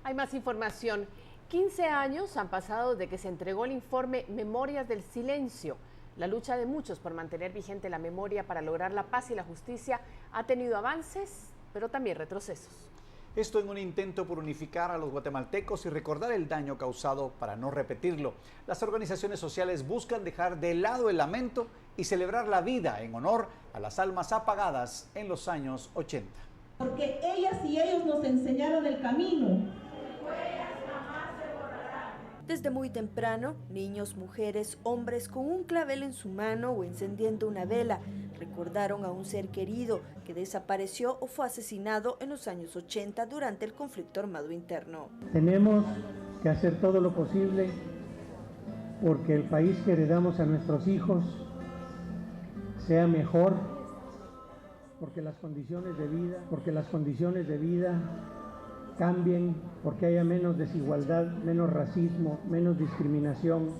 Hay más información. 15 años han pasado desde que se entregó el informe Memorias del Silencio. La lucha de muchos por mantener vigente la memoria para lograr la paz y la justicia ha tenido avances, pero también retrocesos. Esto en un intento por unificar a los guatemaltecos y recordar el daño causado para no repetirlo. Las organizaciones sociales buscan dejar de lado el lamento y celebrar la vida en honor a las almas apagadas en los años 80. Porque ellas y ellos nos enseñaron el camino. Desde muy temprano, niños, mujeres, hombres con un clavel en su mano o encendiendo una vela, recordaron a un ser querido que desapareció o fue asesinado en los años 80 durante el conflicto armado interno. Tenemos que hacer todo lo posible porque el país que heredamos a nuestros hijos sea mejor, porque las condiciones de vida cambien, porque haya menos desigualdad, menos racismo, menos discriminación,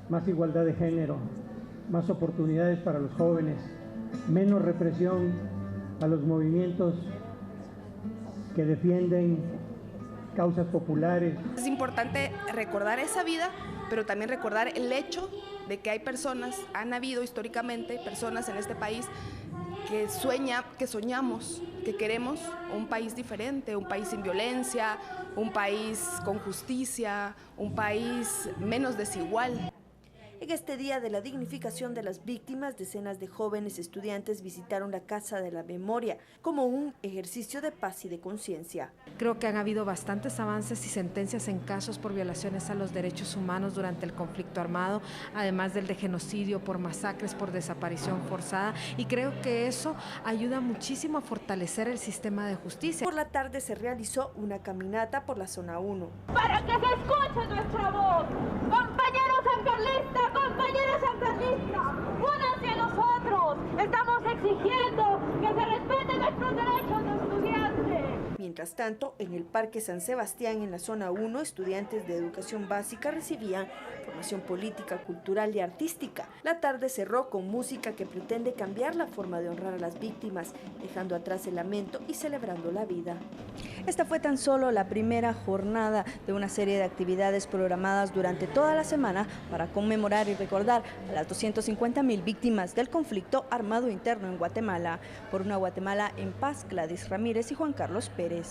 más igualdad de género, más oportunidades para los jóvenes, menos represión a los movimientos que defienden causas populares. Es importante recordar esa vida, pero también recordar el hecho de que hay personas, han habido históricamente personas en este país que soñamos, que queremos un país diferente, un país sin violencia, un país con justicia, un país menos desigual. En este día de la dignificación de las víctimas, decenas de jóvenes estudiantes visitaron la Casa de la Memoria como un ejercicio de paz y de conciencia. Creo que han habido bastantes avances y sentencias en casos por violaciones a los derechos humanos durante el conflicto armado, además del de genocidio, por masacres, por desaparición forzada, y creo que eso ayuda muchísimo a fortalecer el sistema de justicia. Por la tarde se realizó una caminata por la zona 1. Para que se escuche nuestra voz, compañeros sancarlistas, compañeras sancarlistas, únanse a nosotros. Estamos exigiendo que se respeten nuestros derechos de estudiantes. Mientras tanto, en el Parque San Sebastián, en la zona 1, estudiantes de educación básica recibían formación política, cultural y artística. La tarde cerró con música que pretende cambiar la forma de honrar a las víctimas, dejando atrás el lamento y celebrando la vida. Esta fue tan solo la primera jornada de una serie de actividades programadas durante toda la semana para conmemorar y recordar a las 250.000 víctimas del conflicto armado interno en Guatemala. Por una Guatemala en paz, Gladys Ramírez y Juan Carlos Pérez.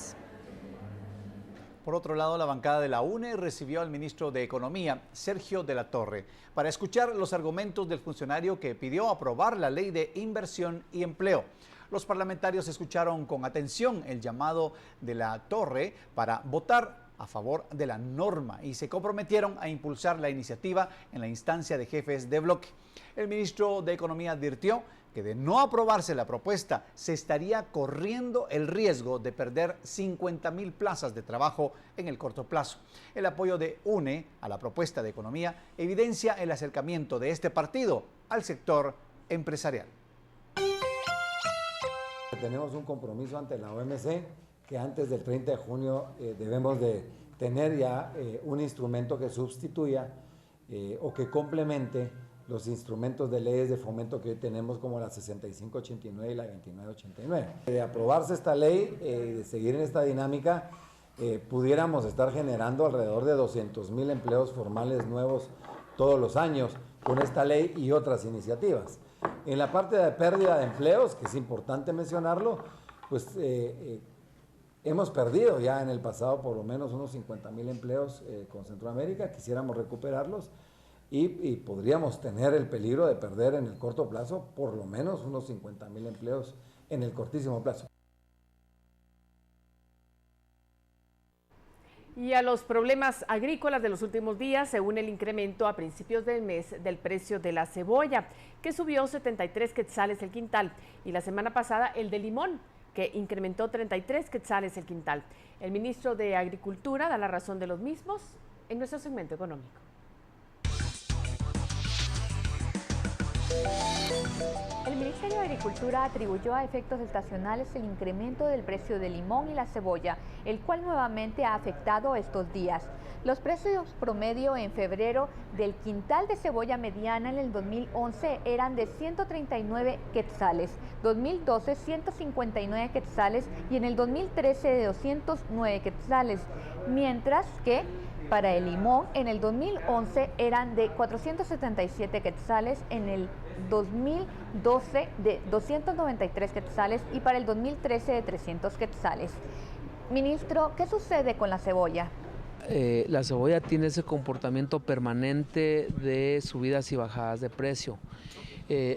Por otro lado, la bancada de la UNE recibió al ministro de Economía, Sergio de la Torre, para escuchar los argumentos del funcionario que pidió aprobar la Ley de Inversión y Empleo. Los parlamentarios escucharon con atención el llamado de la Torre para votar a favor de la norma y se comprometieron a impulsar la iniciativa en la instancia de jefes de bloque. El ministro de Economía advirtió que de no aprobarse la propuesta se estaría corriendo el riesgo de perder 50.000 plazas de trabajo en el corto plazo. El apoyo de UNE a la propuesta de economía evidencia el acercamiento de este partido al sector empresarial. Tenemos un compromiso ante la OMC que antes del 30 de junio debemos de tener ya un instrumento que sustituya o que complemente los instrumentos de leyes de fomento que hoy tenemos como la 6589 y la 2989. De aprobarse esta ley y de seguir en esta dinámica, pudiéramos estar generando alrededor de 200.000 empleos formales nuevos todos los años con esta ley y otras iniciativas. En la parte de pérdida de empleos, que es importante mencionarlo, pues hemos perdido ya en el pasado por lo menos unos 50.000 empleos con Centroamérica, quisiéramos recuperarlos y podríamos tener el peligro de perder en el corto plazo por lo menos unos 50.000 empleos en el cortísimo plazo. Y a los problemas agrícolas de los últimos días se une el incremento a principios del mes del precio de la cebolla, que subió 73 quetzales el quintal, y la semana pasada el de limón, que incrementó 33 quetzales el quintal. El ministro de Agricultura da la razón de los mismos en nuestro segmento económico. El Ministerio de Agricultura atribuyó a efectos estacionales el incremento del precio del limón y la cebolla, el cual nuevamente ha afectado estos días. Los precios promedio en febrero del quintal de cebolla mediana en el 2011 eran de 139 quetzales, 2012 159 quetzales y en el 2013 de 209 quetzales, mientras que para el limón en el 2011 eran de 477 quetzales, en el 2012 de 293 quetzales y para el 2013 de 300 quetzales. Ministro, ¿qué sucede con la cebolla? La cebolla tiene ese comportamiento permanente de subidas y bajadas de precio.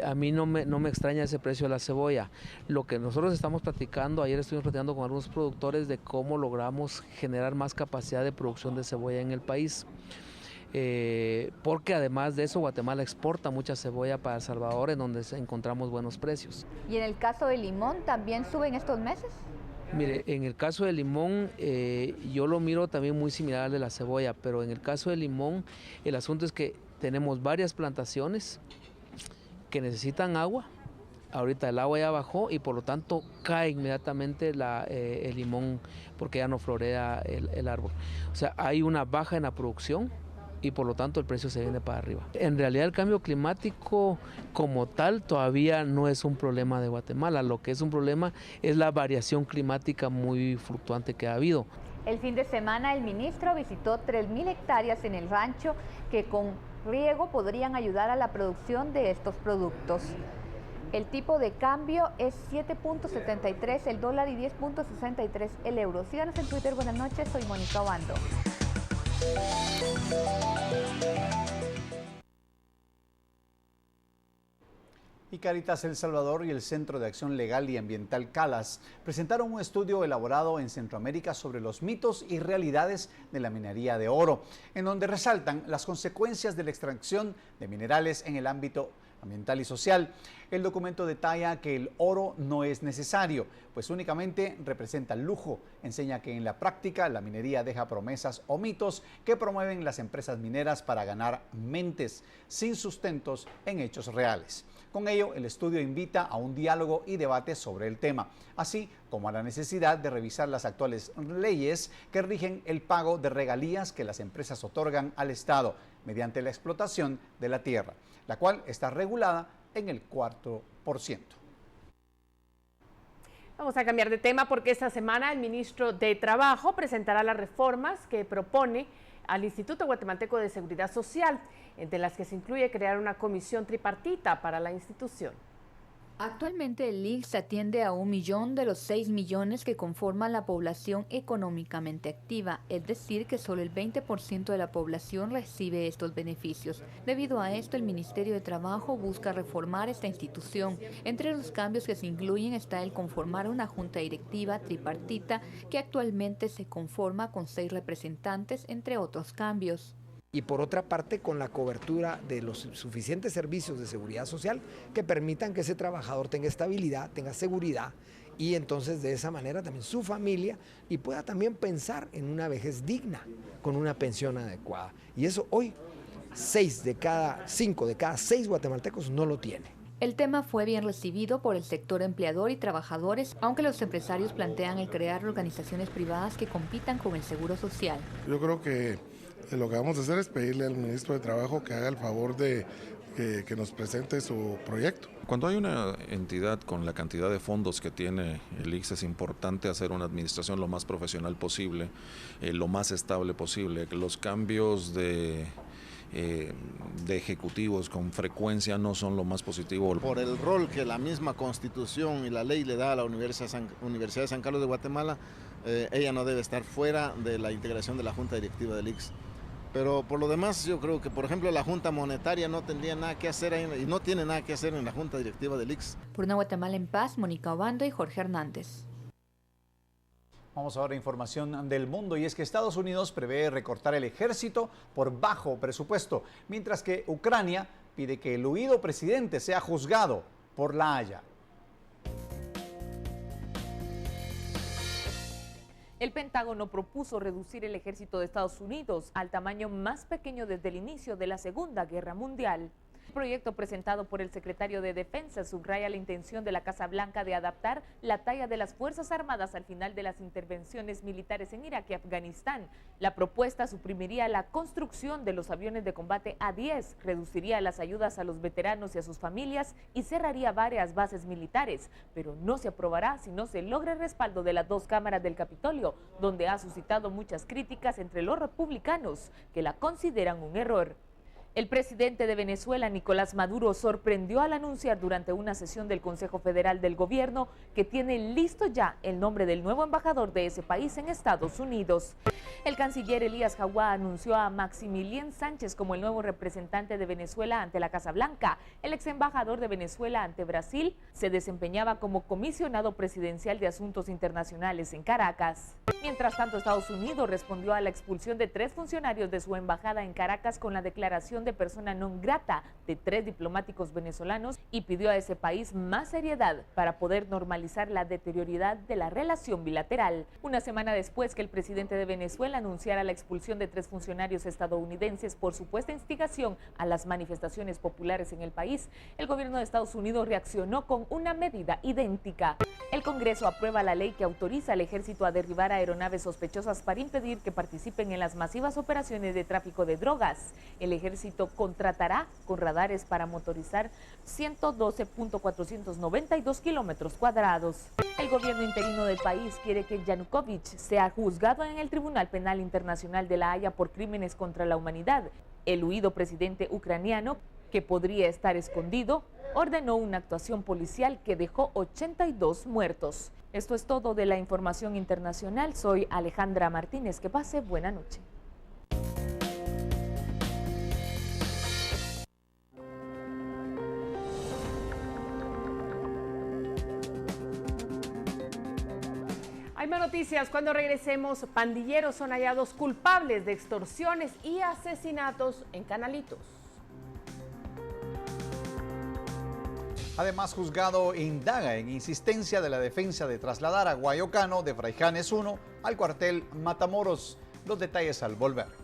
A mí no me extraña ese precio de la cebolla. Lo que nosotros estamos platicando, ayer estuvimos platicando con algunos productores de cómo logramos generar más capacidad de producción de cebolla en el país. Porque además de eso Guatemala exporta mucha cebolla para El Salvador, en donde encontramos buenos precios. ¿Y en el caso del limón también suben estos meses? Mire, en el caso del limón, yo lo miro también muy similar al de la cebolla, pero en el caso del limón, el asunto es que tenemos varias plantaciones que necesitan agua. Ahorita el agua ya bajó y por lo tanto cae inmediatamente el limón porque ya no florea el árbol. O sea, hay una baja en la producción y por lo tanto el precio se viene para arriba. En realidad el cambio climático como tal todavía no es un problema de Guatemala. Lo que es un problema es la variación climática muy fluctuante que ha habido. El fin de semana el ministro visitó 3.000 hectáreas en el rancho que con riego podrían ayudar a la producción de estos productos. El tipo de cambio es 7.73 el dólar y 10.63 el euro. Síganos en Twitter. Buenas noches, soy Mónica Obando. Y Cáritas El Salvador y el Centro de Acción Legal y Ambiental CALAS presentaron un estudio elaborado en Centroamérica sobre los mitos y realidades de la minería de oro, en donde resaltan las consecuencias de la extracción de minerales en el ámbito ambiental y social. El documento detalla que el oro no es necesario, pues únicamente representa lujo. Enseña que en la práctica la minería deja promesas o mitos que promueven las empresas mineras para ganar mentes, sin sustentos en hechos reales. Con ello, el estudio invita a un diálogo y debate sobre el tema, así como a la necesidad de revisar las actuales leyes que rigen el pago de regalías que las empresas otorgan al Estado mediante la explotación de la tierra, la cual está regulada en el 4%. Vamos a cambiar de tema porque esta semana el ministro de Trabajo presentará las reformas que propone al Instituto Guatemalteco de Seguridad Social, entre las que se incluye crear una comisión tripartita para la institución. Actualmente el IGS atiende a 1 millón de los 6 millones que conforman la población económicamente activa, es decir, que solo el 20% de la población recibe estos beneficios. Debido a esto, el Ministerio de Trabajo busca reformar esta institución. Entre los cambios que se incluyen está el conformar una junta directiva tripartita que actualmente se conforma con 6 representantes, entre otros cambios. Y por otra parte con la cobertura de los suficientes servicios de seguridad social que permitan que ese trabajador tenga estabilidad, tenga seguridad y entonces de esa manera también su familia y pueda también pensar en una vejez digna con una pensión adecuada. Y eso hoy 5 de cada 6 guatemaltecos no lo tiene. El tema fue bien recibido por el sector empleador y trabajadores, aunque los empresarios plantean el crear organizaciones privadas que compitan con el seguro social. Yo creo que lo que vamos a hacer es pedirle al ministro de Trabajo que haga el favor de que nos presente su proyecto. Cuando hay una entidad con la cantidad de fondos que tiene el IGS, es importante hacer una administración lo más profesional posible, lo más estable posible. Los cambios de ejecutivos con frecuencia no son lo más positivo. Por el rol que la misma Constitución y la ley le da a la Universidad de San Carlos de Guatemala, ella no debe estar fuera de la integración de la Junta Directiva del IGS. Pero por lo demás, yo creo que, por ejemplo, la Junta Monetaria no tendría nada que hacer y no tiene nada que hacer en la Junta Directiva del IGS. Por una Guatemala en paz, Mónica Obando y Jorge Hernández. Vamos ahora a información del mundo, y es que Estados Unidos prevé recortar el ejército por bajo presupuesto, mientras que Ucrania pide que el huido presidente sea juzgado por La Haya. El Pentágono propuso reducir el ejército de Estados Unidos al tamaño más pequeño desde el inicio de la Segunda Guerra Mundial. El proyecto presentado por el secretario de Defensa subraya la intención de la Casa Blanca de adaptar la talla de las Fuerzas Armadas al final de las intervenciones militares en Irak y Afganistán. La propuesta suprimiría la construcción de los aviones de combate A-10, reduciría las ayudas a los veteranos y a sus familias y cerraría varias bases militares, pero no se aprobará si no se logra el respaldo de las dos cámaras del Capitolio, donde ha suscitado muchas críticas entre los republicanos, que la consideran un error. El presidente de Venezuela, Nicolás Maduro, sorprendió al anunciar durante una sesión del Consejo Federal del Gobierno que tiene listo ya el nombre del nuevo embajador de ese país en Estados Unidos. El canciller Elías Jawá anunció a Maximilián Sánchez como el nuevo representante de Venezuela ante la Casa Blanca. El ex embajador de Venezuela ante Brasil se desempeñaba como comisionado presidencial de Asuntos Internacionales en Caracas. Mientras tanto, Estados Unidos respondió a la expulsión de 3 funcionarios de su embajada en Caracas con la declaración de persona non grata de 3 diplomáticos venezolanos y pidió a ese país más seriedad para poder normalizar la deterioridad de la relación bilateral. Una semana después que el presidente de Venezuela anunciara la expulsión de 3 funcionarios estadounidenses por supuesta instigación a las manifestaciones populares en el país, el gobierno de Estados Unidos reaccionó con una medida idéntica. El Congreso aprueba la ley que autoriza al ejército a derribar aeronaves sospechosas para impedir que participen en las masivas operaciones de tráfico de drogas. El ejército contratará con radares para motorizar 112.492 kilómetros cuadrados. El gobierno interino del país quiere que Yanukovych sea juzgado en el Tribunal Penal Internacional de La Haya por crímenes contra la humanidad. El huido presidente ucraniano, que podría estar escondido, ordenó una actuación policial que dejó 82 muertos. Esto es todo de la información internacional. Soy Alejandra Martínez. Que pase buena noche. Hay más noticias. Cuando regresemos, pandilleros son hallados culpables de extorsiones y asesinatos en Canalitos. Además, juzgado indaga en insistencia de la defensa de trasladar a Guayocano de Fraijanes 1 al cuartel Matamoros. Los detalles al volver.